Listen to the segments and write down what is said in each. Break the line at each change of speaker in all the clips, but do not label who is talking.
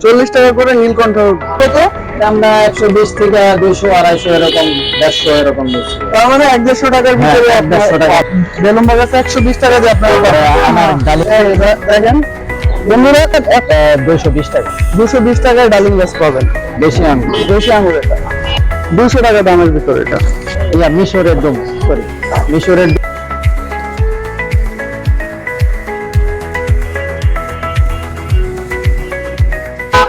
40 টাকা করে নীলকণ্ঠ কত?
আমরা 120 থেকে 200 250 এরকম 150 এরকম দিচ্ছি।
তার মানে 150 টাকার ভিতরে
150 টাকা।
বেলুন বাগাসে 120 টাকা দিয়ে আপনারা
আমার ডালিম
দেখেন বন্ধুরা
220 টাকা।
220 টাকায় ডালিম গাছ পাবেন।
বেশি আঙ্গুর।
দেশি আঙুর এটা 200 টাকা দামের ভিতরে এটা।
ইয়া মিশরের দম সরি মিশরের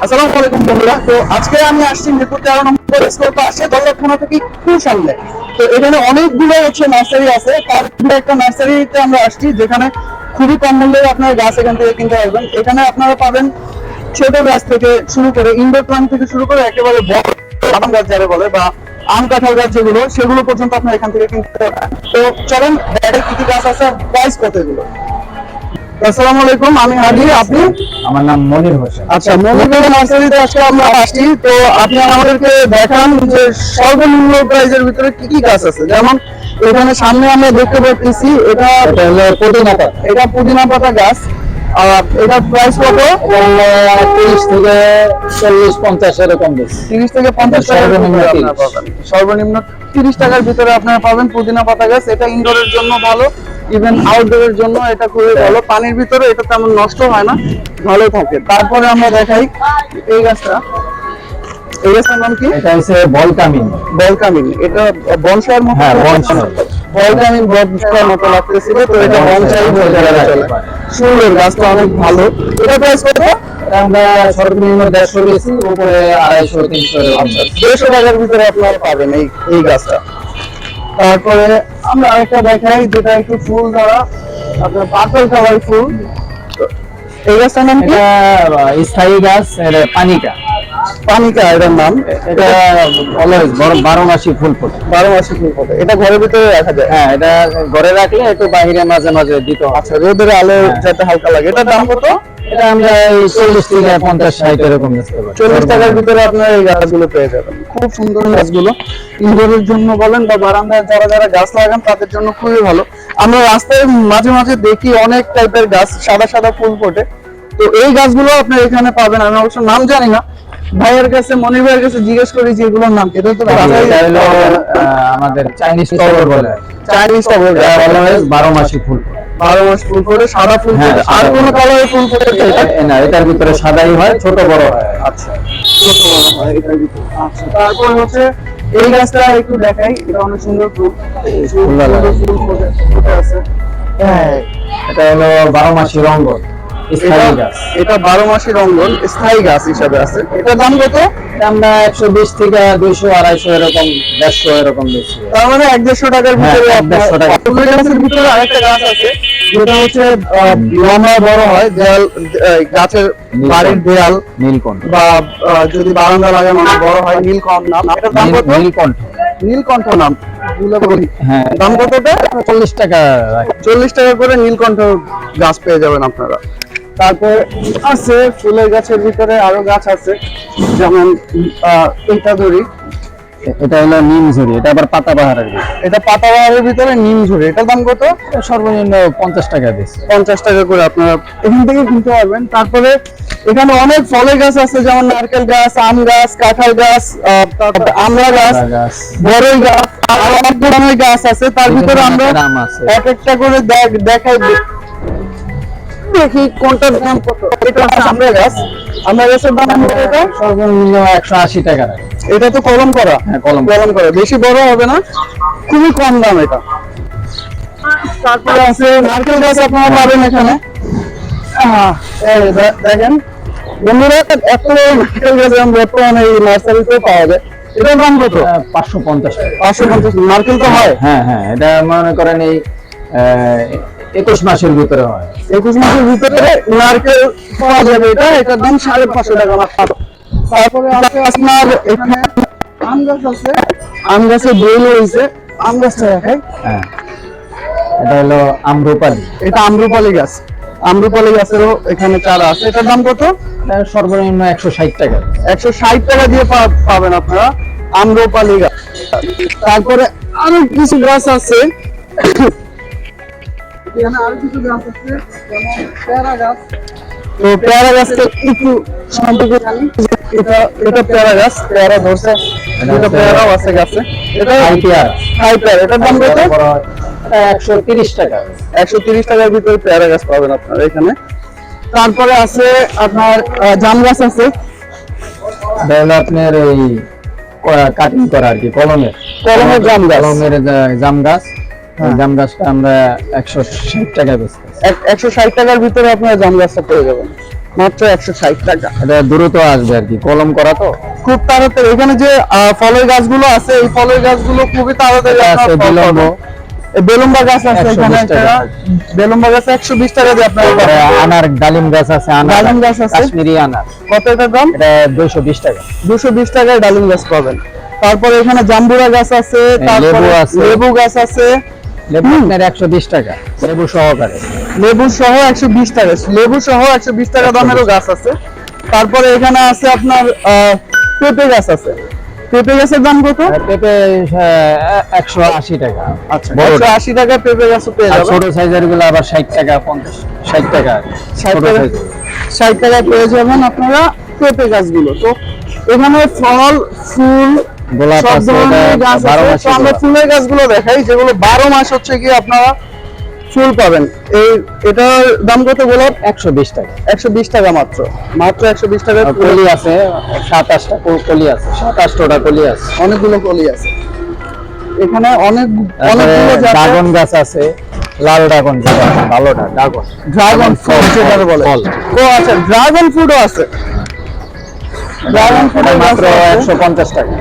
আসসালামু আলাইকুম বন্ধুরা। তো আজকে আমি আসছি মিরপুর 13 নম্বর স্কুল পাশে দৌলতখানা থেকে একটু সামনে। তো এখানে অনেকগুলো নার্সারি আছে, তার মধ্যে একটা নার্সারিতে আমরা আসছি যেখানে খুবই কম মূল্যে আপনারা গাছ এখান থেকে কিনতে পারবেন। এখানে আপনারা পাবেন ছোট গাছ থেকে শুরু করে ইনডোর প্ল্যান্ট থেকে শুরু করে একেবারে বড় আম গাছ যারা বলে বা আম কাঁঠাল গাছ যেগুলো সেগুলো পর্যন্ত আপনারা এখান থেকে কিনতে পারবেন। তো চলেন বাইরে কি কি গাছ আছে, প্রাইস কত এগুলো। আসসালামু আলাইকুম, আমি হাদি, আপনি?
আমার নাম মনির হোসেন।
আচ্ছা, মনির নার্সারিতে আজকে আমরা আসছি। তো আপনি আমাদেরকে দেখান যে সর্বনিম্ন প্রাইজের ভিতরে কি কি গাছ আছে। যেমন এখানে সামনে আমরা দেখতে পাচ্ছি এটা
হলো পুদিনা পাতা।
এটা পুদিনা পাতা গাছ। এটার প্রাইস কত?
30 থেকে 40 50 এরকম দিচ্ছি।
30 থেকে 50 টাকার
সর্বনিম্ন
ভিতরে
30
আপনারা পাবেন। সর্বনিম্ন 30 টাকার ভিতরে আপনারা পাবেন পুদিনা পাতা গাছ। এটা ইনডোরের জন্য ভালো, ইভেন আউটডোরের জন্য এটা খুবই ভালো। পানির ভিতরে এটা তেমন নষ্ট হয় না, ভালো থাকে। তারপরে আমরা দেখাই এই গাছটা। এই গাছটার নাম কি?
এটা হচ্ছে বলকামিন।
বলকামিন। এটা বনসাইয়ের মতো।
হ্যাঁ, বনসাই।
বলকামিন বনসাইয়ের মতো লাগতেছিল, তো এটা বনসাই বলতে চলে। সুন্দর গাছটা, অনেক ভালো। এটা প্রাইস কত?
আমরা সর্বনিম্ন 150 দিচ্ছি, উপরে 250 300 এরকম।
150 টাকার ভিতরে আপনারা পাবেন এই গাছটা। তারপরে আমরা আরেকটা দেখাই যেটা একটু ফুল দ্বারা আপনার পার্পল কালার ফুল। এই গাছটার নাম কি?
এটা স্থায়ী গাছ, এটা পানিকা।
পানিকা এটার নাম।
এটা অলওয়েজ 12 মাসি ফুল ফোটে।
12 মাসে ফুল ফোটে। এটা ঘরের ভিতরে রাখা যায়।
হ্যাঁ, এটা ঘরে রাখলে একটু বাইরে মাঝে মাঝে দিতে হয়।
আচ্ছা, রোদের আলো যাতে হালকা লাগে। এটার দাম কত?
এটা আমরা এই 40 থেকে 50 60 এরকম বেচতে পারি।
40 টাকার ভিতরে আপনারা এই গাছগুলো পেয়ে যাবেন। খুব সুন্দর গাছগুলো, ইনডোরের জন্য বলেন বা বারান্দায় যারা যারা গাছ লাগান তাদের জন্য খুবই ভালো। আমরা রাস্তায় মাঝে মাঝে দেখি অনেক টাইপের গাছ, সাদা সাদা ফুল ফোটে। তো এই গাছগুলো আপনি এখানে পাবেন। আমি অবশ্য নাম জানি না, ভাইয়ের কাছে মনির ভাইয়ের কাছে জিজ্ঞেস করি যে এগুলোর নাম কি। এটা তো
এটা হলো আমাদের চাইনিজ টগর বলে।
চাইনিজ টগর।
এটা অলওয়েজ 12 মাসি ফুল ফোটে।
12 মাস ফুল ফোটে, সাদা ফুল
হ্যাঁ,
ফোটে। আর
সাদা
কোন
ফুল।
কালারের ফুল ফোটে?
না, এটার ভিতরে সাদাই হয়, ছোট বড় হয়।
আচ্ছা, ছোট বড় হয় এটার ভিতরে। আচ্ছা, তারপর হচ্ছে এই গাছটা একটু দেখাই। এটা অনেক সুন্দর ফুল, সুন্দর ফুল ফোটে আছে। হ্যাঁ,
এটা হলো 12 মাসি রঙ্গন, স্থায়ী গাছ।
এটা 12 মাসি রঙ্গন স্থায়ী গাছ হিসাবে আছে। এটার দাম কত?
এটা আমরা 120 থেকে 200 250 এরকম 150 এরকম দিচ্ছি।
তার মানে 150 টাকার ভিতরে।
হ্যাঁ, 150 টাকা।
ফুলের গাছের ভিতরে আরেকটা গাছ আছে যেটা হচ্ছে লম্বা বড় হয়, দেয়াল গাছের বাড়ির দেয়াল
নীলকণ্ঠ।
বা যদি বারান্দা লাগানো অনেক বড় হয়, নীলকণ্ঠ নাম। এটার দাম কত?
নীলকণ্ঠ।
নীলকণ্ঠ নাম, ভুলে বলি।
হ্যাঁ,
দাম কত?
40 টাকা।
40 টাকা করে নীলকণ্ঠ গাছ পেয়ে যাবেন আপনারা। তারপর আছে ফুলের গাছের ভিতরে আরো গাছ আছে, যেমন এটা ধরি।
এটা হলো নিমঝুরি, এটা আবার পাতাবাহারের গাছ।
এটা পাতাবাহারের ভিতরে নিমঝুরি। এটার দাম কত?
সর্বনিম্ন 50 টাকা দিচ্ছি।
50 টাকা করে আপনারা এখান থেকে কিনতে পারবেন। তারপরে এখানে অনেক ফলের গাছ আছে, যেমন নারকেল গাছ, আম গাছ, কাঁঠাল গাছ, তারপর আমড়া গাছ, বড়ই গাছ, আর অনেক ধরনের গাছ আছে। তার ভিতরে আমরা
আম আছে।
এক একটা করে দেখাই, দেখি কোনটার দাম কত। এটা হচ্ছে আমড়া গাছ। আমড়া গাছের দাম কত? এটা
সর্বনিম্ন 180 টাকা।
এটা তো কলম করা।
হ্যাঁ, কলম
করা, বেশি বড় হবে না, খুবই কম দাম এটা। তারপরে আছে নারকেল গাছ, আপনারা পাবেন এখানে। এই দেখেন বন্ধুরা, এত নারকেল গাছ বর্তমানে এই নার্সারিতেও পাওয়া যায়। এটার দাম কত?
550 টাকা।
550। নারকেল তো হয়?
হ্যাঁ হ্যাঁ, এটা মনে করেন এই 21 মাসের ভিতরে হয়।
21 মাসের ভিতরে নারকেল পাওয়া যাবে। এটার দাম 550 টাকা মাত্র। তারপরে আছে আপনার এখানে আম গাছ আছে, আম গাছে বেল হয়েছে। আম গাছটা দেখাই।
হ্যাঁ, এটা হলো আম্রপালি।
এটা আম্রপালি গাছ। আম্রপালি গাছেরও এখানে চারা আছে। এটার দাম কত?
এটা সর্বনিম্ন 160 টাকা।
160 টাকা দিয়ে পাবেন আপনারা আম্রপালি গাছ। তারপরে আরো কিছু গাছ আছে, এখানে আরো কিছু গাছ আছে, যেমন পেয়ারা গাছ। তো পেয়ারা গাছটা একটু সম্পর্কে জানি। এটা এটা পেয়ারা গাছ, পেয়ারা ধরছে, এটা পেয়ারাও আছে গাছে। এটা
হাই পেয়ারা।
হাই পেয়ারা, এটার দাম কত?
130 টাকা।
130 টাকার ভিতরে পেয়ারা গাছ পাবেন আপনারা এখানে। তারপরে আছে আপনার জাম গাছ আছে।
এটা হলো আপনার এই কাটিং করা আর কি, কলমের
জাম গাছ।
কলমের জাম গাছ। এই জাম গাছটা আমরা 160 টাকা বেচছি।
160 টাকার ভিতরে আপনারা জাম গাছটা পেয়ে যাবেন, মাত্র 160 টাকা।
এটা দ্রুত আসবে আর কি, কলম করা তো
খুব তাড়াতাড়ি। এখানে যে ফলের গাছগুলো আছে, এই ফলের গাছগুলো খুবই তাড়াতাড়ি
এটা আছে
আপনারা ফল
বিলম্ব।
পাবেন। এই বেলুম্বা গাছ আছে
120
এখানে
টাকা।
একটা, বেলুম্বা গাছ 120 টাকা দিয়ে আপনারা
তারপরে
পাবেন।
আনার ডালিম গাছ আছে,
ডালিম গাছ আছে।
কাশ্মীরি আনার,
কত এটার দাম?
এটা 220 টাকা।
220 টাকায় ডালিম গাছ পাবেন। তারপরে এখানে জাম্বুরা গাছ আছে, তারপরে
লেবু আছে।
লেবু গাছ আছে।
লেবু আপনার 120 টাকা, লেবু সহকারে।
লেবু সহ 120 টাকা, লেবু সহ 120 টাকা দামেরও গাছ আছে। তারপরে এখানে আছে আপনার পেঁপে গাছ আছে। পেঁপে গাছের দাম কত?
আর পেঁপে 180 টাকা।
আচ্ছা,
বড়টা।
180 টাকা পেঁপে গাছও পেয়ে
আর
যাবেন।
ছোট সাইজের গুলো আবার 60 টাকা, 60 টাকা।
60
ছোট
টাকা,
size।
60 টাকায় পেয়ে যাবেন আপনারা পেঁপে গাছগুলো। তো এখানে ফল, ফুল,
গোলাপ
সব
আছে,
ধরনের
এটা
গাছ
12
আছে।
মাসে
তো আমরা
গোলাপ।
ফুলের গাছগুলো দেখাই, যেগুলো 12 মাস হচ্ছে কি আপনারা ফুল পাবেন। এটার দাম কত গোলাপ?
120 টাকা।
120 টাকা মাত্র, মাত্র 120 টাকায়
আর কলি আছে 27টা কলি আছে, 27টা কলি আছে।
অনেকগুলো কলি আছে এখানে,
তারপরে
অনেকগুলো
ড্রাগন গাছ আছে, লাল ড্রাগন যেটা ভালোটা,
ড্রাগন ফল যেটা বলে।
ফল।
ও আচ্ছা, ড্রাগন ফ্রুটও আছে। ড্রাগন ফ্রুট
এটা মাত্র 150 টাকা।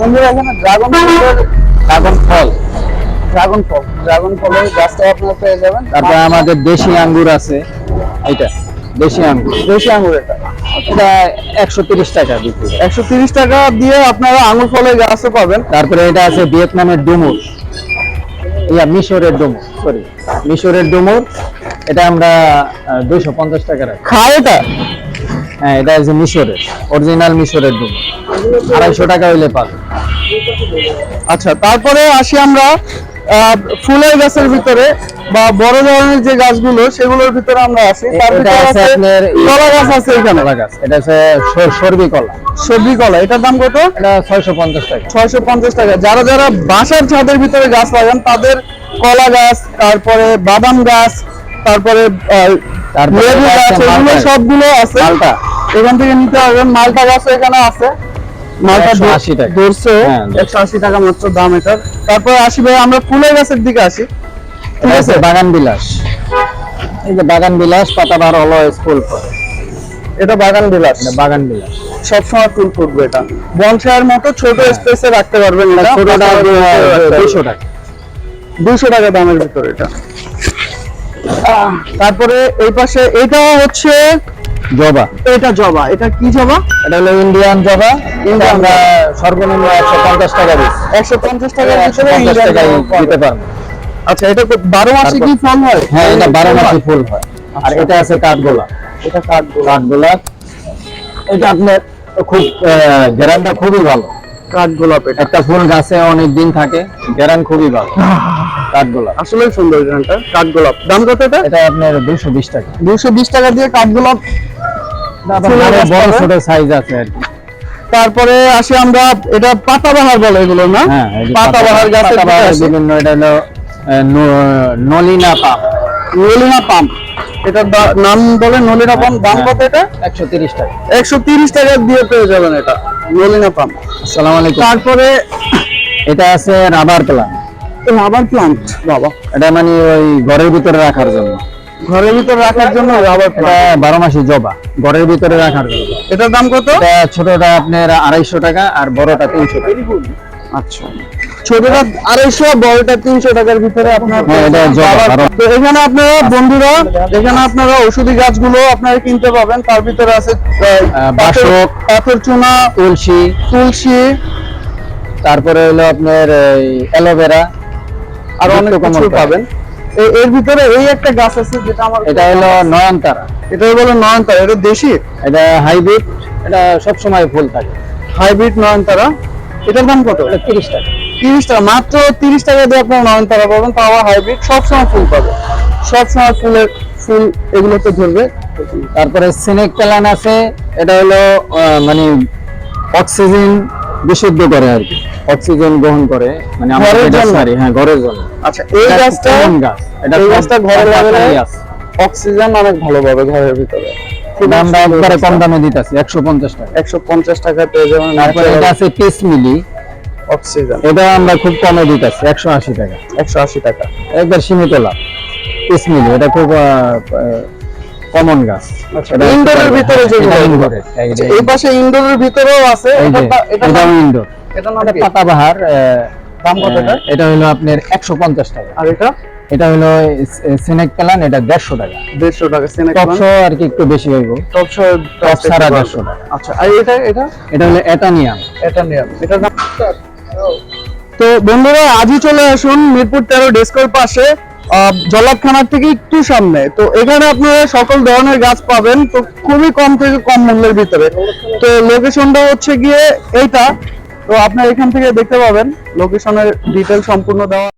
বন্ধুরা এখানে ড্রাগন ফ্রুটের,
ড্রাগন ফল।
ড্রাগন ফলের গাছটা আপনারা পেয়ে যাবেন।
তারপরে আমাদের দেশি আঙ্গুর আছে, এটা দেশি আঙ্গুর,
দেশি আঙুর, এটা
এটা 130 টাকা বিক্রি।
130 টাকা দিয়ে আপনারা আঙুর ফলের গাছও পাবেন।
তারপরে এটা আছে ভিয়েতনামের ডুমুর, মিশরের ডুমুর, সরি মিশরের ডুমুর। এটা আমরা 250 টাকা রাখি।
খায় এটা?
হ্যাঁ, এটা আছে মিশরের, অরিজিনাল মিশরের ডুমুর, 250 টাকা হইলে পাবে।
আচ্ছা, তারপরে আসি আমরা ফুলের গাছের ভিতরে বা বড় ধরনের যে গাছগুলো, সেগুলোর ভিতরে আমরা আসি। তার
এটা
ভিতরে
আছে
আছে
আপনার
কলা গাছ আছে এখানে।
কলা গাছ, এটা আছে সরবি কলা,
সবজি কলা, এটার দাম কত?
এটা 650 টাকা।
650 টাকা। যারা যারা বাসার ছাদের ভিতরে গাছ লাগান, তাদের কলা গাছ, তারপরে বাদাম গাছ, তারপরে
তারপরে
লেবু
এটা
গাছ,
আছে
এগুলো
মালটা।
সবগুলো আছে।
মালটা।
এখান থেকে নিতে পারবেন। মালটা গাছ এখানে আছে। মালটা
180 টাকা।
ধরছে
হ্যাঁ,
180 টাকা মাত্র দাম এটার। তারপরে আসি ভাই আমরা ফুলের গাছের দিকে আসি। ঠিক
এটা
আছে,
আছে বাগান বিলাস, এই যে বাগান বিলাস, পাতাবাহার অলওয়েজ ফুল ফল।
এটা বাগান বিলাস,
এটা বাগান বিলাস,
সবসময় ফুল ফুটবে। এটা বনসাইয়ের মতো ছোট স্পেসে রাখতে পারবেন। এটা
ছোটটা 200 টাকা।
200 টাকা দামের ভিতরে এটা। তারপরে এই পাশে এটা হচ্ছে
জবা,
এটা জবা। এটা কি জবা?
এটা হলো ইন্ডিয়ান জবা।
ইন্ডিয়ান
আমরা সর্বনিম্ন 150 টাকা দিচ্ছি,
150 টাকার ভিতরে
150
ইন্ডিয়ান
টাকায়
জবা পাবেন।
দিতে পারবো।
আচ্ছা, এটা 12 মাসে কি ফল হয়?
হ্যাঁ, এটা 12 মাসে ফুল হয়। আর এটা আছে কাঠগোলাপ,
এটা কাঠগোলাপ।
কাঠগোলাপ এটা আপনার খুব গ্যারান্টি খুবই ভালো।
কাঠগোলাপ এটা
একটা ফুল গাছে অনেক দিন থাকে, গ্যারান্টি খুবই ভালো। কাঠগোলাপ
আসলেই সুন্দর গানটা। কাঠগোলাপ দাম কত এটা?
এটা আপনার 220 টাকা।
220 টাকা দিয়ে কাঠগোলাপ ফুলের
আরো
গাছ
বড়
পাবেন।
ছোট সাইজ আছে আর কি।
তারপরে আসি আমরা, এটা পাতাবাহার বলে এগুলো না?
হ্যাঁ, এই যে
পাতাবাহার গাছের দিকে
পাতাবাহার
আসি।
বিভিন্ন, এটা হলো নলিনা পাম,
নলিনা পাম, এটার নাম বলে নলিনা পাম। দাম কত এটা?
130 টাকা।
130 টাকা দিয়ে পেয়ে যাবেন এটা নলিনা পাম।
আসসালামু আলাইকুম।
তারপরে
এটা আছে রাবার প্লান্ট,
রাবার প্লান্ট। বাবা,
এটা মানে ওই ঘরের ভিতরে রাখার জন্য,
ঘরের ভিতরে রাখার জন্য রাবার
এটা
প্লান্ট।
12 মাসি জবা, ঘরের ভিতরে রাখার জন্য।
এটার দাম কত?
এটা ছোটটা আপনার 250 টাকা আর বড়টা 300 টাকা।
আচ্ছা, ছোটটা 250, বড়টা 300 টাকার ভিতরে আপনার
হ্যাঁ, এটা জবা, বারো।
তো এখানে আপনারা বন্ধুরা, এখানে আপনারা ঔষধি গাছগুলো আপনারা কিনতে পাবেন। তার ভিতরে আছে
বাসক,
পাথর চুনা,
তুলসী,
তুলসী,
তারপরে হলো আপনার অ্যালোভেরা,
আর অনেক কিছু পাবেন। এর ভিতরে এই একটা গাছ আছে যেটা আমার,
এটা হলো নয়নতারা,
এটা বলে নয়নতারা। এটা দেশি,
এটা হাইব্রিড, এটা সব সময় ফুল থাকে।
হাইব্রিড নয়নতারা। এটার দাম কত?
এটা 30 টাকা।
30 টাকা, মাত্র 30 টাকা দিয়ে আপনার নয়নতারা পাবেন, তাও আবার হাইব্রিড। সবসময় ফুল পাবে, সবসময় ফুল এগুলোতে ধরবে।
তারপরে সিনেক প্ল্যান আছে, এটা হলো মানে অক্সিজেন বিশুদ্ধ করে আর কি, অক্সিজেন গ্রহণ করে, মানে আমাদের
ঘরের
এটা
জন্য?
sorry, হ্যাঁ ঘরের জন্য।
আচ্ছা, এই
এটা
গাছটা
common গাছ, এটা
এই
খুব
গাছটা ঘরে
পাতা
লাগালে
খালি আছে।
অক্সিজেন অনেক ভালো পাবে ঘরের ভিতরে।
এটা আমরা একবারে কম দামে দিতেছি 150 টাকা।
150 টাকা পেয়ে যাবেন
তারপরে এটা আছে পিস মিলি,
অক্সিজেন,
এটা আমরা খুব কমে দিতেছি 180 টাকা,
180 টাকা।
একবার সীমিত লাভ। পিস মিলি এটা খুব কমন গাছ।
আচ্ছা,
এটা
ইনডোরের ভিতরে যেগুলো,
এটা indoor এর,
আচ্ছা, এই পাশে ইনডোরের ভিতরেও আছে।
এই যে,
এটা
এটাও ইনডোর।
এটা নাম
এটা
কি?
পাতাবাহার,
দাম কত এটা?
এটা হলো আপনার 150 টাকা।
আর এটা
এটা হলো সিনেক প্ল্যান, এটা 150 টাকা।
150 টাকা। সিনেক
টপসো আর কি একটু বেশি হইব,
টপ
টপ ছাড়া 150 টাকা।
আচ্ছা, আর এটা
এটা হলো এটানিয়াম।
এটা নিয়ে এটার দাম। তো বন্ধুরা, আজই চলে আসুন মিরপুর 13 ডেস্কোর পাশে, জলাবখানার থেকে একটু সামনে। তো এখানে আপনারা সকল ধরনের গাছ পাবেন, তো খুবই কম থেকে কম মূল্যের ভিতরে। তো লোকেশনটা হচ্ছে গিয়ে এইটা, তো আপনারা এখান থেকে দেখতে পাবেন লোকেশনের ডিটেল সম্পূর্ণ দেওয়া।